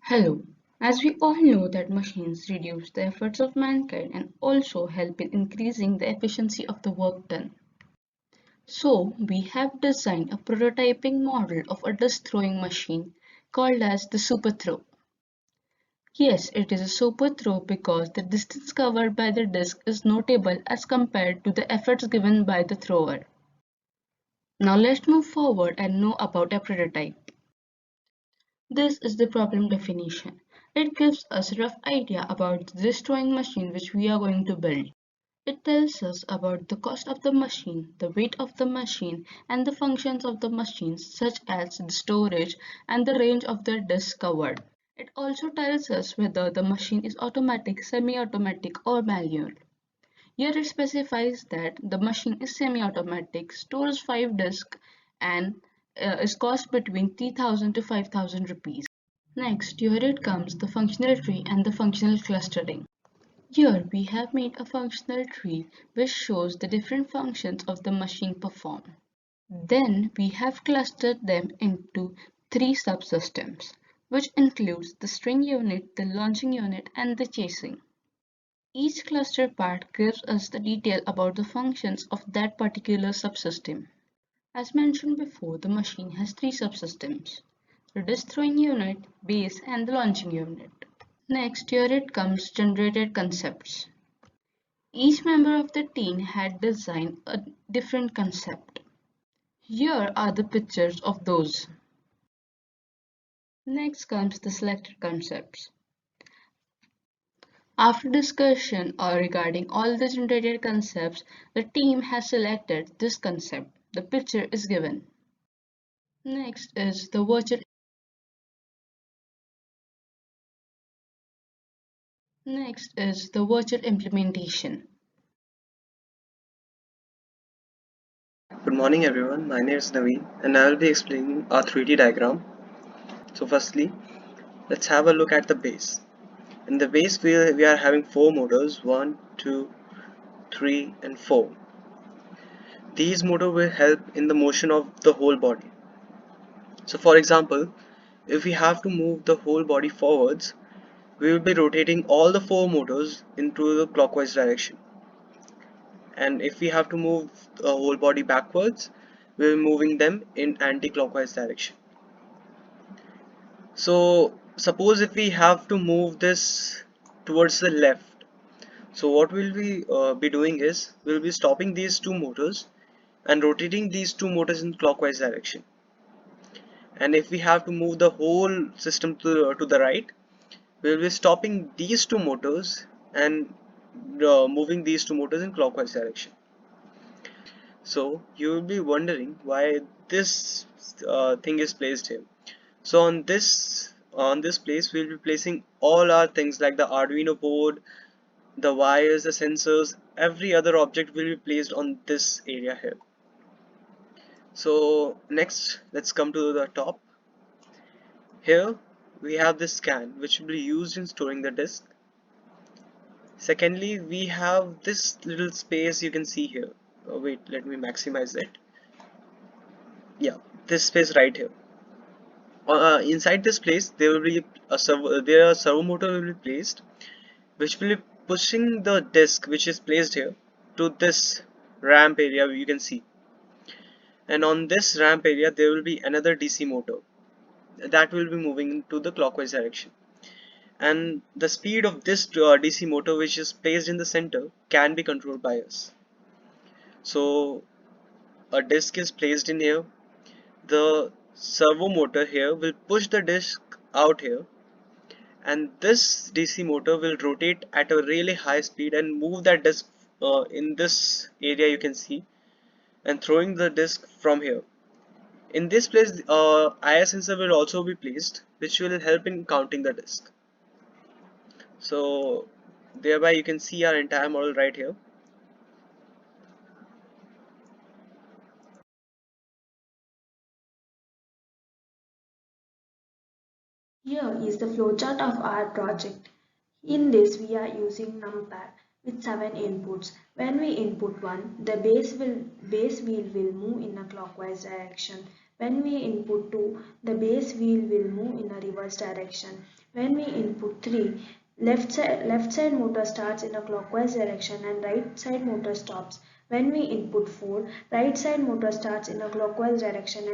Hello. As we all know that machines reduce the efforts of mankind and also help in increasing the efficiency of the work done. So, we have designed a prototyping model of a disc throwing machine called as the super throw. Yes, it is a super throw because the distance covered by the disc is notable as compared to the efforts given by the thrower. Now let's move forward and know about a prototype. This is the problem definition. It gives us a rough idea about this drawing machine which we are going to build. It tells us about the cost of the machine, the weight of the machine, and the functions of the machine such as the storage and the range of the disk covered. It also tells us whether the machine is automatic, semi-automatic or manual. Here it specifies that the machine is semi-automatic, stores 5 disks and is cost between 3,000 to 5,000 rupees. Next, here it comes the functional tree and the functional clustering. Here we have made a functional tree which shows the different functions of the machine perform. Then we have clustered them into 3 subsystems, which includes the string unit, the launching unit, and the chasing. Each cluster part gives us the detail about the functions of that particular subsystem. As mentioned before, the machine has 3 subsystems: the disk throwing unit, base, and the launching unit. Next, here it comes generated concepts. Each member of the team had designed a different concept. Here are the pictures of those. Next comes the selected concepts. After discussion or regarding all the generated concepts, the team has selected this concept. The picture is given. Next is the virtual implementation. Good morning everyone, my name is Naveen and I will be explaining our 3D diagram. So firstly, let's have a look at the base. In the base we are having 4 motors, 1, 2, 3 and 4. These motors will help in the motion of the whole body. So for example, if we have to move the whole body forwards, we will be rotating all the 4 motors into the clockwise direction. And if we have to move the whole body backwards, we will be moving them in anti-clockwise direction. So suppose if we have to move this towards the left, so what will we be doing is we'll be stopping these 2 motors and rotating these 2 motors in clockwise direction. And if we have to move the whole system to the right, we'll be stopping these 2 motors and moving these 2 motors in clockwise direction. So you will be wondering why this thing is placed here. So on this place we'll be placing all our things like the Arduino board, the wires, the sensors, every other object will be placed on this area here. So next let's come to the top. Here we have this scan which will be used in storing the disk. Secondly, we have this little space you can see here. Wait, let me maximize it. Yeah, this space right here. Inside this place there will be a servo motor will be placed which will be pushing the disc which is placed here to this ramp area you can see, and on this ramp area there will be another DC motor that will be moving into the clockwise direction, and the speed of this DC motor which is placed in the center can be controlled by us. So a disc is placed in here, the servo motor here will push the disc out here, and this DC motor will rotate at a really high speed and move that disc in this area you can see, and throwing the disc from here. In this place IR sensor will also be placed which will help in counting the disc. So thereby you can see our entire model right here. Here is the flowchart of our project. In this we are using numpad with 7 inputs. When we input 1, the base wheel will move in a clockwise direction. When we input 2, the base wheel will move in a reverse direction. When we input 3, left side motor starts in a clockwise direction and right side motor stops. When we input 4, right side motor starts in a clockwise direction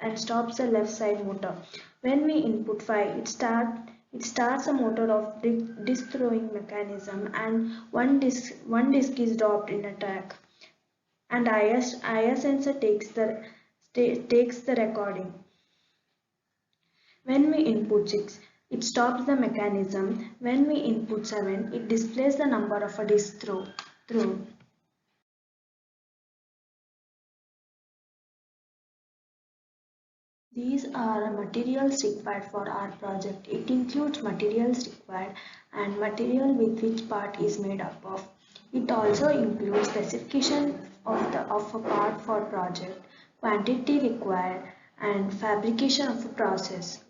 and stops the left side motor. When we input 5, it starts a motor of disc throwing mechanism and one disc is dropped in a track and IR sensor takes the recording. When we input 6, it stops the mechanism. When we input 7, it displays the number of a disk through. These are materials required for our project. It includes materials required and material with which part is made up of. It also includes specification of a part for project, quantity required, and fabrication of a process.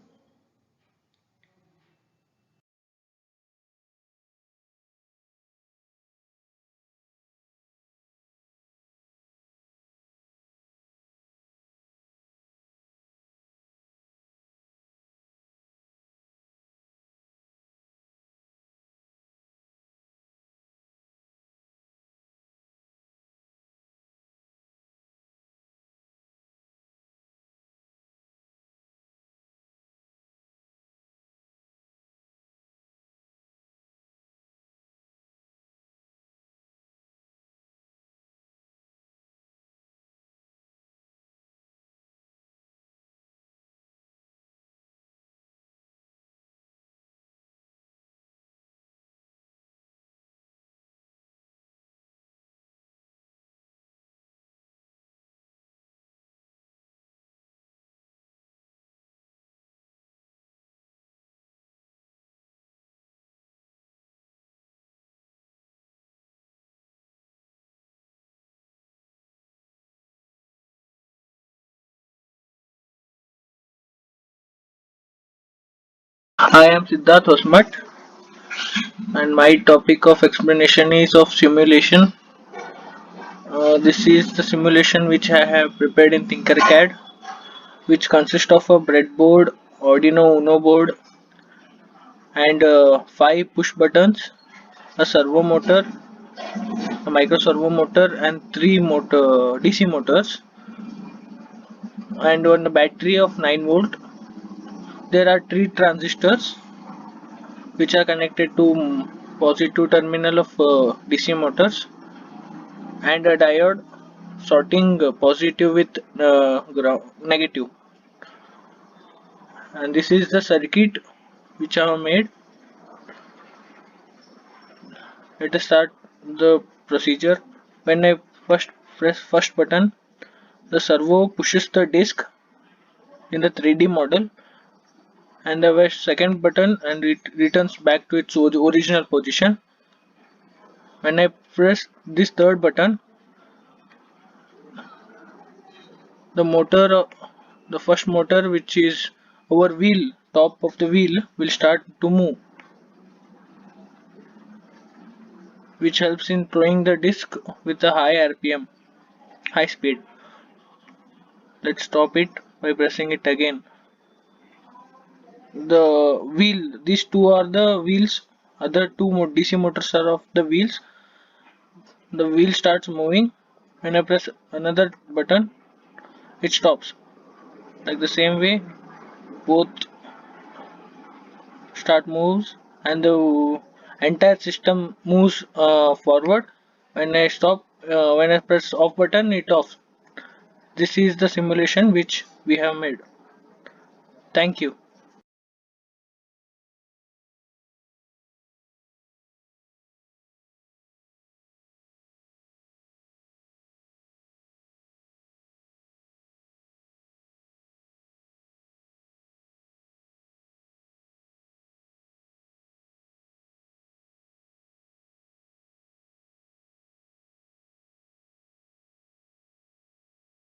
I am Siddharth Osmat, and my topic of explanation is of simulation. This is the simulation which I have prepared in Tinkercad, which consists of a breadboard, Arduino Uno board, and 5 push buttons, a servo motor, a micro servo motor, and 3 DC motors, and on a battery of 9 volt. There are 3 transistors which are connected to positive terminal of DC motors, and a diode sorting positive with negative. And this is the circuit which I have made. Let us start the procedure. When I first press first button, the servo pushes the disk in the 3D model, and the second button and it returns back to its original position. When I press this third button, the motor, the first motor which is over wheel, top of the wheel, will start to move, which helps in throwing the disc with a high RPM, high speed. Let's stop it by pressing it again. The wheel, these two are the wheels, other two DC motors are of the wheels. The wheel starts moving. When I press another button, it stops. Like the same way, both start moves and the entire system moves forward. When I press off button, it off. This is the simulation which we have made. Thank you.